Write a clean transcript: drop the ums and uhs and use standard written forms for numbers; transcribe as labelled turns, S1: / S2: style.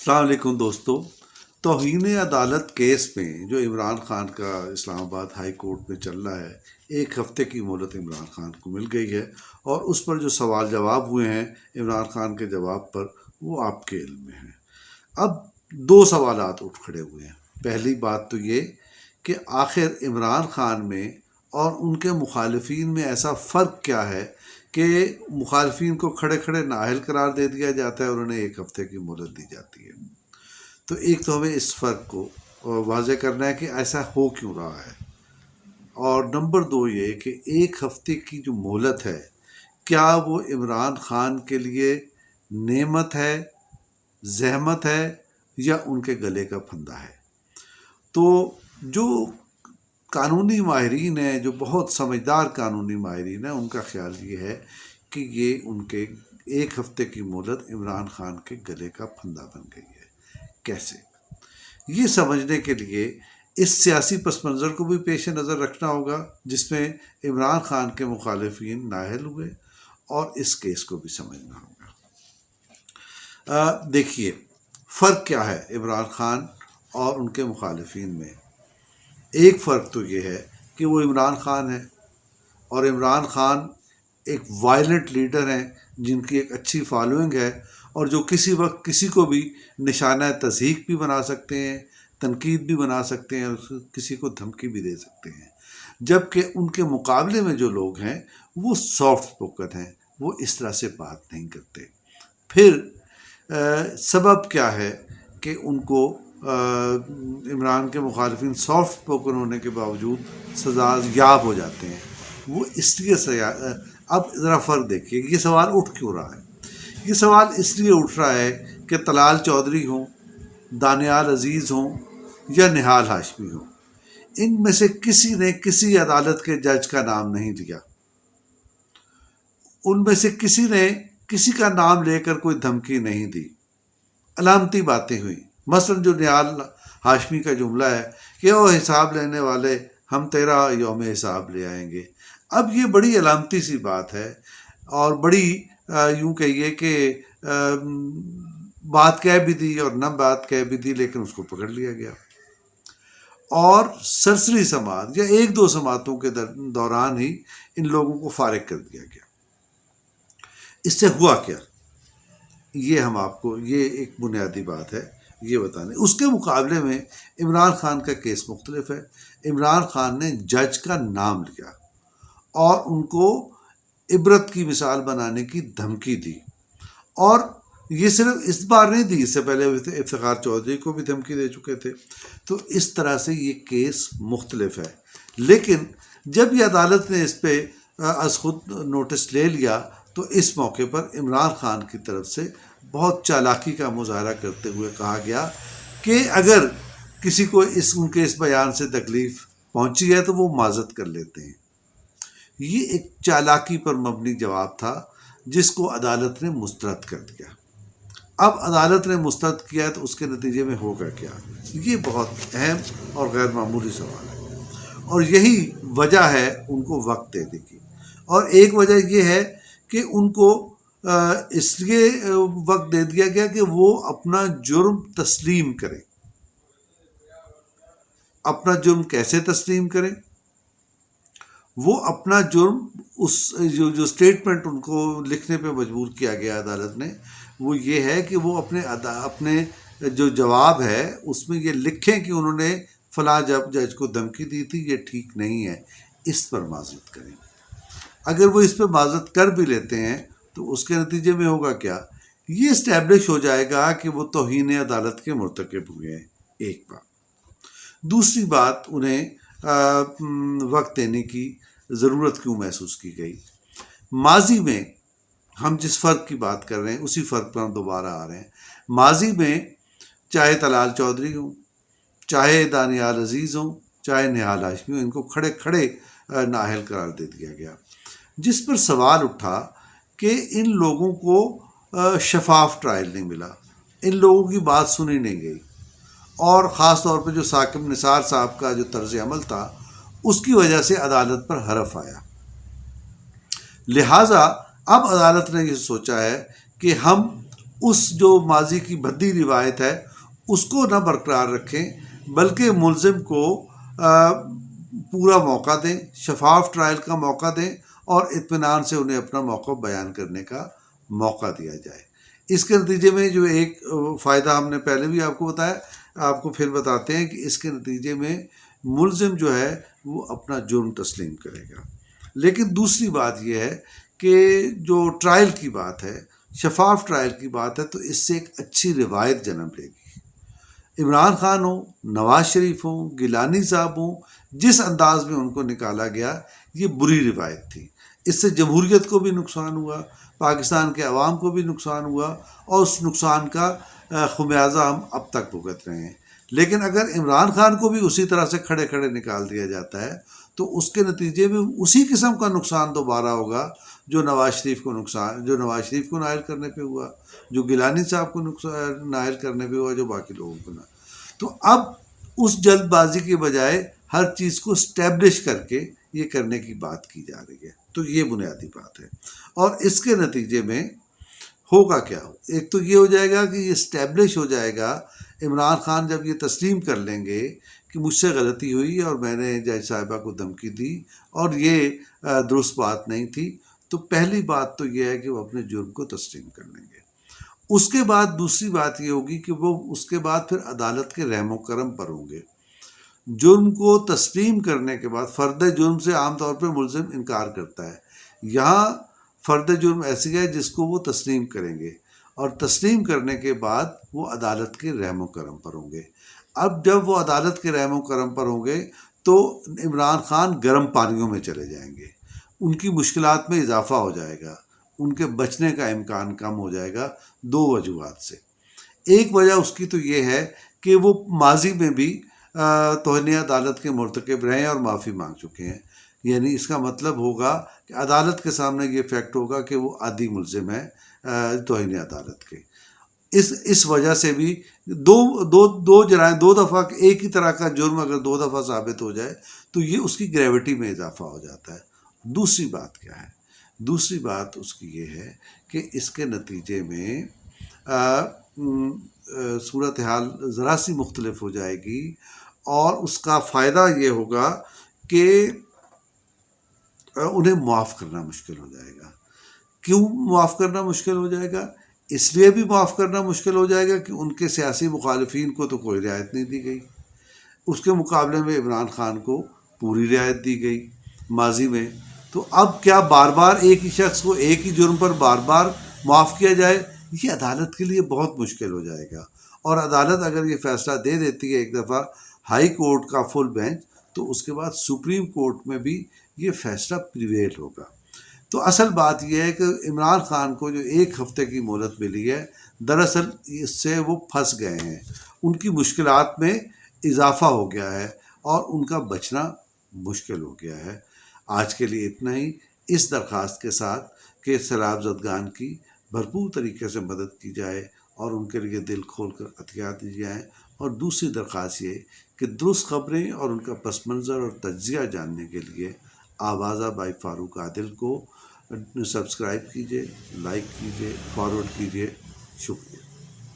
S1: السلام علیکم دوستو. توہین عدالت کیس میں جو عمران خان کا اسلام آباد ہائی کورٹ میں چل رہا ہے، 1 ہفتے کی مہلت عمران خان کو مل گئی ہے، اور اس پر جو سوال جواب ہوئے ہیں عمران خان کے جواب پر، وہ آپ کے علم میں ہیں. اب 2 سوالات اٹھ کھڑے ہوئے ہیں. پہلی بات تو یہ کہ آخر عمران خان میں اور ان کے مخالفین میں ایسا فرق کیا ہے کہ مخالفین کو کھڑے کھڑے نااہل قرار دے دیا جاتا ہے اور انہیں 1 ہفتے کی مہلت دی جاتی ہے. تو ایک تو ہمیں اس فرق کو واضح کرنا ہے کہ ایسا ہو کیوں رہا ہے، اور نمبر 2 یہ کہ 1 ہفتے کی جو مہلت ہے، کیا وہ عمران خان کے لیے نعمت ہے، زحمت ہے، یا ان کے گلے کا پھندا ہے. تو جو قانونی ماہرین ہیں، جو بہت سمجھدار قانونی ماہرین ہیں، ان کا خیال یہ ہے کہ یہ ان کے 1 ہفتے کی مہلت عمران خان کے گلے کا پھندا بن گئی ہے. کیسے؟ یہ سمجھنے کے لیے اس سیاسی پس منظر کو بھی پیش نظر رکھنا ہوگا جس میں عمران خان کے مخالفین نااہل ہوئے، اور اس کیس کو بھی سمجھنا ہوگا. دیکھیے، فرق کیا ہے عمران خان اور ان کے مخالفین میں. ایک فرق تو یہ ہے کہ وہ عمران خان ہے، اور عمران خان ایک وائلنٹ لیڈر ہیں جن کی ایک اچھی فالوئنگ ہے، اور جو کسی وقت کسی کو بھی نشانہ تضحیک بھی بنا سکتے ہیں، تنقید بھی بنا سکتے ہیں، اور کسی کو دھمکی بھی دے سکتے ہیں. جبکہ ان کے مقابلے میں جو لوگ ہیں وہ سافٹ اسپوکن ہیں، وہ اس طرح سے بات نہیں کرتے. پھر سبب کیا ہے کہ ان کو عمران کے مخالفین سافٹ اسپوکن ہونے کے باوجود سزا یاب ہو جاتے ہیں؟ وہ اس لیے اب ذرا فرق دیکھیے، یہ سوال اٹھ کیوں رہا ہے. یہ سوال اس لیے اٹھ رہا ہے کہ طلال چودھری ہوں، دانیال عزیز ہوں، یا نہال ہاشمی ہوں، ان میں سے کسی نے کسی عدالت کے جج کا نام نہیں لیا. ان میں سے کسی نے کسی کا نام لے کر کوئی دھمکی نہیں دی. علامتی باتیں ہوئیں. مثلا جو نہال ہاشمی کا جملہ ہے کہ وہ حساب لینے والے، ہم تیرا یوم حساب لے آئیں گے. اب یہ بڑی علامتی سی بات ہے، اور بڑی یوں کہیے کہ بات کہہ بھی دی اور نہ بات کہہ بھی دی، لیکن اس کو پکڑ لیا گیا، اور سرسری سماعت یا 1-2 سماعتوں کے دوران ہی ان لوگوں کو فارغ کر دیا گیا. اس سے ہوا کیا، یہ ہم آپ کو، یہ ایک بنیادی بات ہے یہ بتانے. اس کے مقابلے میں عمران خان کا کیس مختلف ہے. عمران خان نے جج کا نام لیا اور ان کو عبرت کی مثال بنانے کی دھمکی دی، اور یہ صرف اس بار نہیں دی، اس سے پہلے افتخار چودھری کو بھی دھمکی دے چکے تھے. تو اس طرح سے یہ کیس مختلف ہے. لیکن جب یہ عدالت نے اس پہ از خود نوٹس لے لیا، تو اس موقع پر عمران خان کی طرف سے بہت چالاکی کا مظاہرہ کرتے ہوئے کہا گیا کہ اگر کسی کو ان کے اس بیان سے تکلیف پہنچی ہے تو وہ معذرت کر لیتے ہیں. یہ ایک چالاکی پر مبنی جواب تھا جس کو عدالت نے مسترد کر دیا. اب عدالت نے مسترد کیا تو اس کے نتیجے میں ہوگا کیا؟ یہ بہت اہم اور غیر معمولی سوال ہے، اور یہی وجہ ہے ان کو وقت دینے کی. اور ایک وجہ یہ ہے کہ ان کو اس لیے وقت دے دیا گیا کہ وہ اپنا جرم تسلیم کریں. اپنا جرم کیسے تسلیم کریں؟ وہ اپنا جرم، اس جو سٹیٹمنٹ ان کو لکھنے پہ مجبور کیا گیا عدالت نے، وہ یہ ہے کہ وہ اپنے جو جواب ہے اس میں یہ لکھیں کہ انہوں نے فلاں جج کو دھمکی دی تھی، یہ ٹھیک نہیں ہے، اس پر معذرت کریں. اگر وہ اس پہ معذرت کر بھی لیتے ہیں تو اس کے نتیجے میں ہوگا کیا؟ یہ اسٹیبلش ہو جائے گا کہ وہ توہین عدالت کے مرتکب ہوئے ہیں. ایک بات. دوسری بات، انہیں وقت دینے کی ضرورت کیوں محسوس کی گئی؟ ماضی میں ہم جس فرق کی بات کر رہے ہیں اسی فرق پر ہم دوبارہ آ رہے ہیں. ماضی میں چاہے طلال چودھری ہوں، چاہے دانیال عزیز ہوں، چاہے نہال ہاشمی ہوں، ان کو کھڑے کھڑے نااہل قرار دے دیا گیا، جس پر سوال اٹھا کہ ان لوگوں کو شفاف ٹرائل نہیں ملا، ان لوگوں کی بات سنی نہیں گئی، اور خاص طور پہ جو ثاقب نثار صاحب کا جو طرز عمل تھا اس کی وجہ سے عدالت پر حرف آیا. لہٰذا اب عدالت نے یہ سوچا ہے کہ ہم اس جو ماضی کی بھدی روایت ہے اس کو نہ برقرار رکھیں، بلکہ ملزم کو پورا موقع دیں، شفاف ٹرائل کا موقع دیں، اور اطمینان سے انہیں اپنا موقف بیان کرنے کا موقع دیا جائے۔ اس کے نتیجے میں جو ایک فائدہ ہم نے پہلے بھی آپ کو بتایا، آپ کو پھر بتاتے ہیں کہ اس کے نتیجے میں ملزم جو ہے وہ اپنا جرم تسلیم کرے گا۔ لیکن دوسری بات یہ ہے کہ جو ٹرائل کی بات ہے، شفاف ٹرائل کی بات ہے، تو اس سے ایک اچھی روایت جنم لے گی۔ عمران خان ہوں، نواز شریف ہوں، گیلانی صاحب ہوں، جس انداز میں ان کو نکالا گیا یہ بری روایت تھی۔ اس سے جمہوریت کو بھی نقصان ہوا، پاکستان کے عوام کو بھی نقصان ہوا، اور اس نقصان کا خمیازہ ہم اب تک بھگت رہے ہیں۔ لیکن اگر عمران خان کو بھی اسی طرح سے کھڑے کھڑے نکال دیا جاتا ہے تو اس کے نتیجے میں اسی قسم کا نقصان دوبارہ ہوگا جو نواز شریف کو نائل کرنے پہ ہوا، جو گیلانی صاحب کو نائل کرنے پہ ہوا، جو باقی لوگوں کو تو اب اس جلد بازی کے بجائے ہر چیز کو اسٹیبلش کر کے یہ کرنے کی بات کی جا رہی ہے۔ تو یہ بنیادی بات ہے، اور اس کے نتیجے میں ہوگا کیا؟ ایک تو یہ ہو جائے گا کہ یہ اسٹیبلش ہو جائے گا، عمران خان جب یہ تسلیم کر لیں گے کہ مجھ سے غلطی ہوئی اور میں نے جج صاحبہ کو دھمکی دی اور یہ درست بات نہیں تھی، تو پہلی بات تو یہ ہے کہ وہ اپنے جرم کو تسلیم کر لیں گے۔ اس کے بعد دوسری بات یہ ہوگی کہ وہ اس کے بعد پھر عدالت کے رحم و کرم پر ہوں گے۔ جرم کو تسلیم کرنے کے بعد فرد جرم سے عام طور پہ ملزم انکار کرتا ہے، یہاں فرد جرم ایسی ہے جس کو وہ تسلیم کریں گے، اور تسلیم کرنے کے بعد وہ عدالت کے رحم و کرم پر ہوں گے۔ اب جب وہ عدالت کے رحم و کرم پر ہوں گے تو عمران خان گرم پانیوں میں چلے جائیں گے، ان کی مشکلات میں اضافہ ہو جائے گا، ان کے بچنے کا امکان کم ہو جائے گا دو وجوہات سے۔ ایک وجہ اس کی تو یہ ہے کہ وہ ماضی میں بھی توہین عدالت کے مرتکب رہے ہیں اور معافی مانگ چکے ہیں، یعنی اس کا مطلب ہوگا کہ عدالت کے سامنے یہ فیکٹ ہوگا کہ وہ عادی ملزم ہے توہین عدالت کے۔ اس وجہ سے بھی دو جرائم دو دفعہ ایک ہی طرح کا جرم اگر دو دفعہ ثابت ہو جائے تو یہ اس کی گریوٹی میں اضافہ ہو جاتا ہے۔ دوسری بات کیا ہے؟ دوسری بات اس کی یہ ہے کہ اس کے نتیجے میں صورتحال ذرا سی مختلف ہو جائے گی، اور اس کا فائدہ یہ ہوگا کہ انہیں معاف کرنا مشکل ہو جائے گا۔ کیوں معاف کرنا مشکل ہو جائے گا؟ اس لیے بھی معاف کرنا مشکل ہو جائے گا کہ ان کے سیاسی مخالفین کو تو کوئی رعایت نہیں دی گئی، اس کے مقابلے میں عمران خان کو پوری رعایت دی گئی ماضی میں۔ تو اب کیا بار بار ایک ہی شخص کو ایک ہی جرم پر بار بار معاف کیا جائے؟ یہ عدالت کے لیے بہت مشکل ہو جائے گا، اور عدالت اگر یہ فیصلہ دے دیتی ہے ایک دفعہ ہائی کورٹ کا فل بینچ، تو اس کے بعد سپریم کورٹ میں بھی یہ فیصلہ پریویل ہوگا۔ تو اصل بات یہ ہے کہ عمران خان کو جو ایک ہفتے کی مہلت ملی ہے، دراصل اس سے وہ پھنس گئے ہیں، ان کی مشکلات میں اضافہ ہو گیا ہے اور ان کا بچنا مشکل ہو گیا ہے۔ آج کے لیے اتنا ہی، اس درخواست کے ساتھ کہ سیلاب زدگان کی بھرپور طریقے سے مدد کی جائے اور ان کے لیے دل کھول کر عطیات دی جائیں۔ اور دوسری درخواست یہ کہ درست خبریں اور ان کا پس منظر اور تجزیہ جاننے کے لیے آوازہ بائی فاروق عادل کو سبسکرائب کیجیے، لائک کیجیے، فارورڈ کیجیے۔ شکریہ۔